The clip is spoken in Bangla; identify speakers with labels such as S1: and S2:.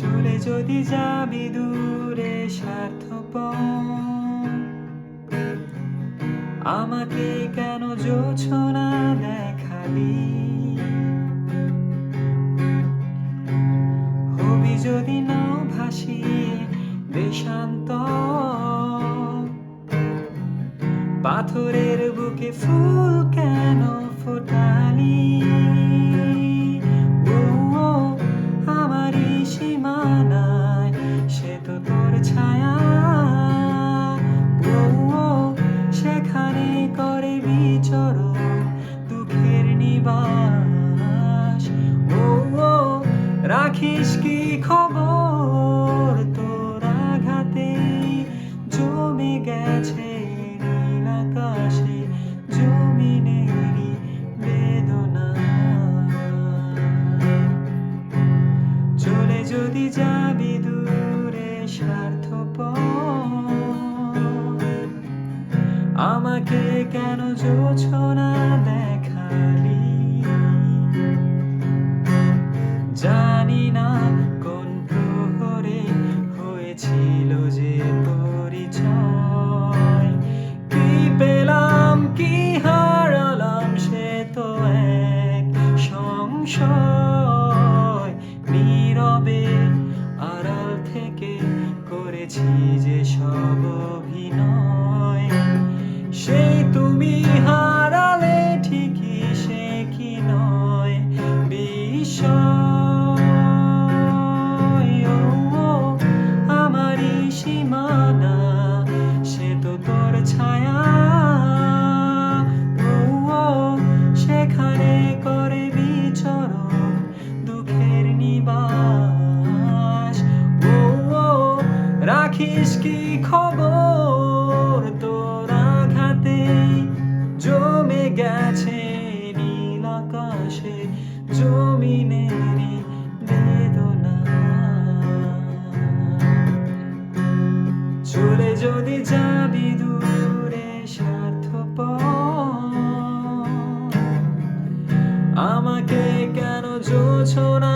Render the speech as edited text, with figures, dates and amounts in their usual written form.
S1: চলে যদি যাবি দূরে স্বার্থপর, আমাকে কেন জোছনা দেখালি? হবি যদি নাও ভাসিয়ে দেশান্তর, পাথরের বুকে ফুল কেন ফোটালি? ও আমারই সীমানায় সে তো তোর ছায়া, ও সেখানে করে বিচরণ দুঃখের নিবাস। ও রাখিস কি খবর তোর আঘাতে জমে গেছে নীল আকাশে জমিনেরই বেদনা। চলে যদি যাবি দূরে স্বার্থপর, আমাকে কেন জোছনা দেখালি? জানি না কোন প্রহরে হয়েছিল যে পরিচয়, কি পেলাম কি হারালাম সে তো এক সংশয়। নীরবে আড়াল থেকে করেছি যে সব অভিনয়, সেই তুমি হারালে ঠিকই সে কি নয় বিষয়। ও আমারই সীমানা সে তো তোর ছায়া, ও সেখানে করে বিচরণ দুঃখের নিবাস। ও রাখিস কি খবর তোর আঘাতে জমে গেছে নীল আকাশে জমিনেরই বেদনা। চলে যদি যাবি দূরে স্বার্থপর, আমাকে কেন জোছনা